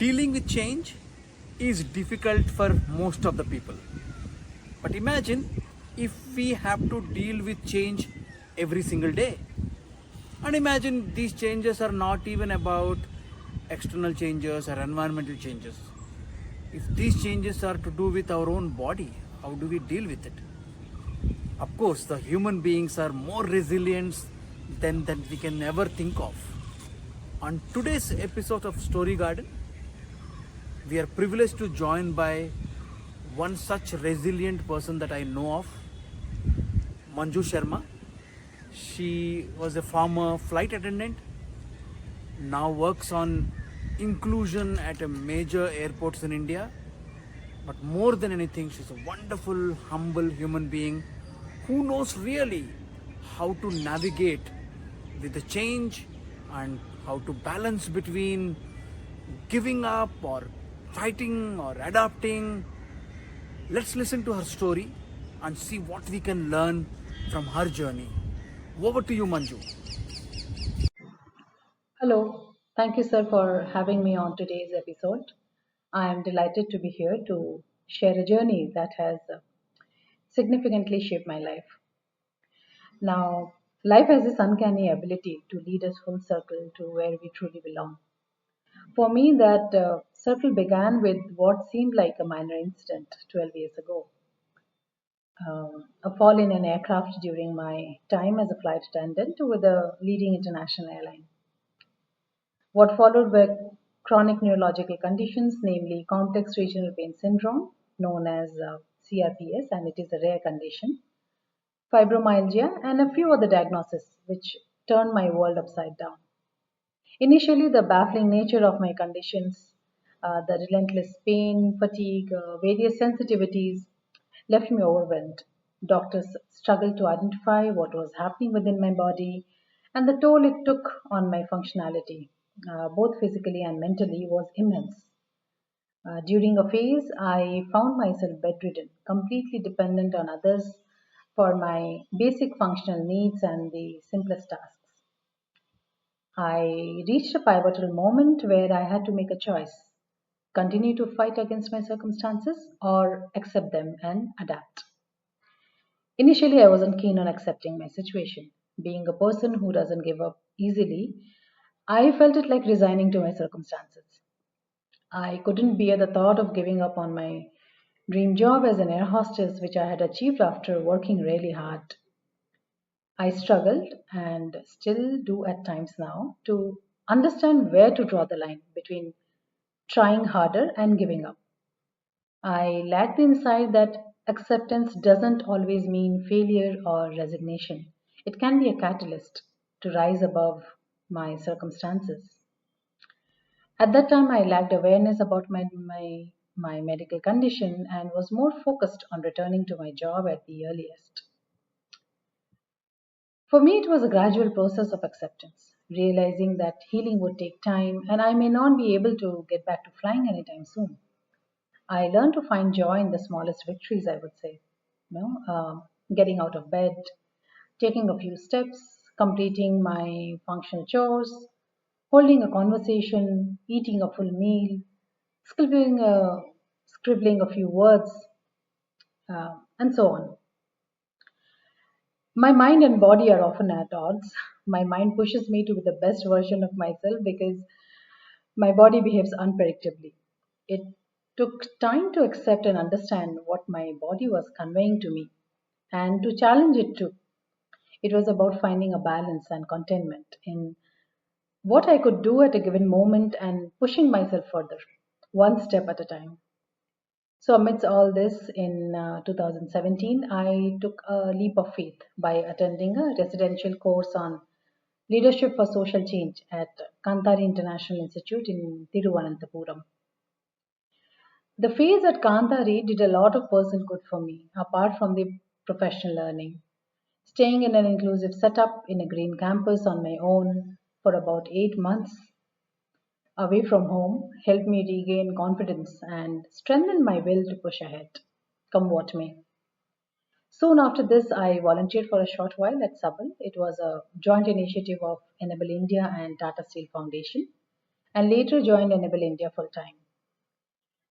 Dealing with change is difficult for most of the people. But imagine if we have to deal with change every single day. And imagine these changes are not even about external changes or environmental changes. If these changes are to do with our own body, how do we deal with it? Of course, the human beings are more resilient than we can ever think of. On today's episode of Story Garden, we are privileged to join by one such resilient person that I know of, Manju Sharma. She was a former flight attendant, now works on inclusion at a major airports in India. But more than anything, she's a wonderful, humble human being who knows really how to navigate with the change and how to balance between giving up or fighting or adapting. Let's listen to her story and see what we can learn from her journey. Over to you, Manju. Hello, thank you, sir, for having me on today's episode. I am delighted to be here to share a journey that has significantly shaped my life. Now, life has this uncanny ability to lead us full circle to where we truly belong. For me, that circle began with what seemed like a minor incident 12 years ago. A fall in an aircraft during my time as a flight attendant with a leading international airline. What followed were chronic neurological conditions, namely complex regional pain syndrome, known as CRPS, and it is a rare condition, fibromyalgia, and a few other diagnoses which turned my world upside down. Initially, the baffling nature of my conditions, the relentless pain, fatigue, various sensitivities left me overwhelmed. Doctors struggled to identify what was happening within my body, and the toll it took on my functionality, both physically and mentally, was immense. During a phase, I found myself bedridden, completely dependent on others for my basic functional needs and the simplest tasks. I reached a pivotal moment where I had to make a choice: continue to fight against my circumstances or accept them and adapt. Initially, I wasn't keen on accepting my situation. Being a person who doesn't give up easily, I felt it like resigning to my circumstances. I couldn't bear the thought of giving up on my dream job as an air hostess, which I had achieved after working really hard. I struggled and still do at times now to understand where to draw the line between trying harder and giving up. I lacked the insight that acceptance doesn't always mean failure or resignation. It can be a catalyst to rise above my circumstances. At that time, I lacked awareness about my medical condition and was more focused on returning to my job at the earliest. For me, it was a gradual process of acceptance, realizing that healing would take time and I may not be able to get back to flying anytime soon. I learned to find joy in the smallest victories, I would say. Getting out of bed, taking a few steps, completing my functional chores, holding a conversation, eating a full meal, scribbling a few words, and so on. My mind and body are often at odds. My mind pushes me to be the best version of myself because my body behaves unpredictably. It took time to accept and understand what my body was conveying to me and to challenge it too. It was about finding a balance and contentment in what I could do at a given moment and pushing myself further, one step at a time. So, amidst all this, in 2017, I took a leap of faith by attending a residential course on leadership for social change at Kantari International Institute in Thiruvananthapuram. The phase at Kantari did a lot of personal good for me, apart from the professional learning. Staying in an inclusive setup in a green campus on my own for about 8 months away from home helped me regain confidence and strengthen my will to push ahead, come what may. Soon after this, I volunteered for a short while at Sabal. It was a joint initiative of Enable India and Tata Steel Foundation, and later joined Enable India full time.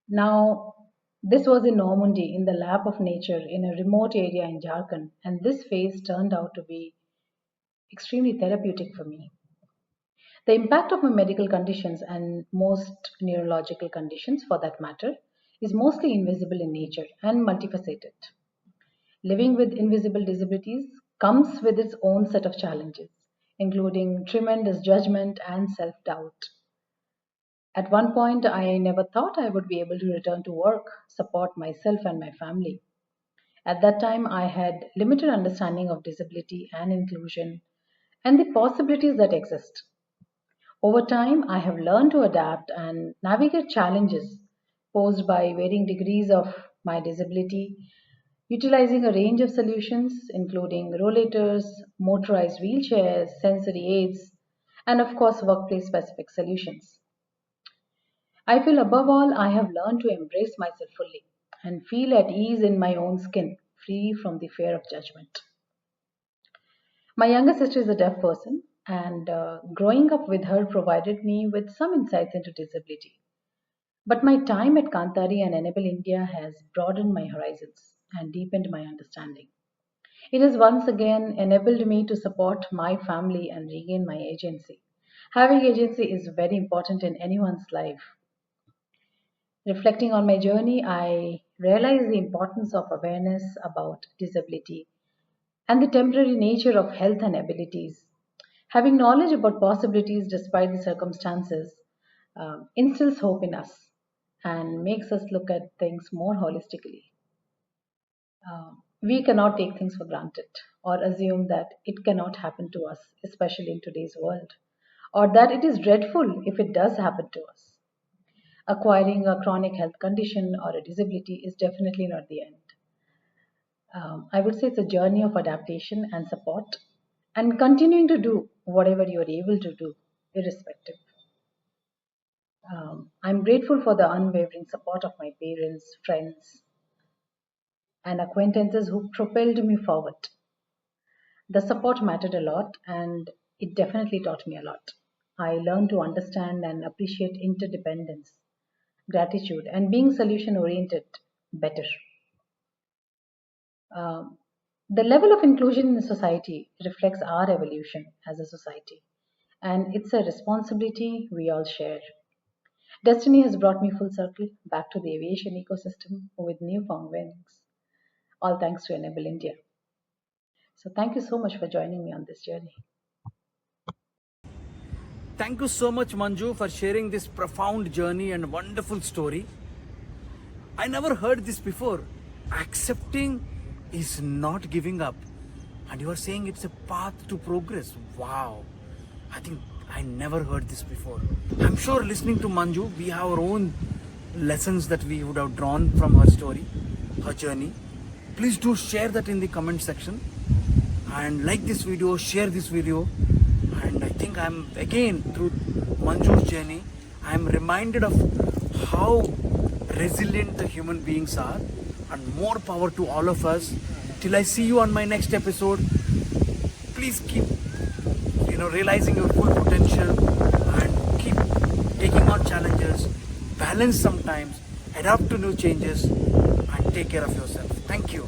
Now, this was in Normandy in the lap of nature in a remote area in Jharkhand, and this phase turned out to be extremely therapeutic for me. The impact of my medical conditions and most neurological conditions for that matter is mostly invisible in nature and multifaceted. Living with invisible disabilities comes with its own set of challenges, including tremendous judgment and self doubt. At one point, I never thought I would be able to return to work, support myself and my family. At that time, I had limited understanding of disability and inclusion and the possibilities that exist. Over time, I have learned to adapt and navigate challenges posed by varying degrees of my disability, utilizing a range of solutions, including rollators, motorized wheelchairs, sensory aids, and of course, workplace specific solutions. I feel above all, I have learned to embrace myself fully and feel at ease in my own skin, free from the fear of judgment. My younger sister is a deaf person, and growing up with her provided me with some insights into disability. But my time at Kantari and Enable India has broadened my horizons and deepened my understanding. It has once again enabled me to support my family and regain my agency. Having agency is very important in anyone's life. Reflecting on my journey, I realized the importance of awareness about disability and the temporary nature of health and abilities. Having knowledge about possibilities despite the circumstances instills hope in us and makes us look at things more holistically. We cannot take things for granted or assume that it cannot happen to us, especially in today's world, or that it is dreadful if it does happen to us. Acquiring a chronic health condition or a disability is definitely not the end. I would say it's a journey of adaptation and support and continuing to do whatever you're able to do, irrespective. I'm grateful for the unwavering support of my parents, friends, and acquaintances who propelled me forward. The support mattered a lot and it definitely taught me a lot. I learned to understand and appreciate interdependence, gratitude, and being solution oriented better. Um, the level of inclusion in society reflects our evolution as a society, and it's a responsibility we all share. Destiny has brought me full circle back to the aviation ecosystem with newfound wings, all thanks to Enable India. So, thank you so much for joining me on this journey. Thank you so much, Manju, for sharing this profound journey and wonderful story. I never heard this before. Accepting is not giving up. And you are saying it's a path to progress. Wow. I think I never heard this before. I'm sure listening to Manju, we have our own lessons that we would have drawn from her story, her journey. Please do share that in the comment section and like this video, share this video. And I think I'm again through Manju's journey, I'm reminded of how resilient the human beings are, and more power to all of us. Till I see you on my next episode, please keep realizing your full potential and keep taking on challenges, balance sometimes, adapt to new changes, and take care of yourself. Thank you.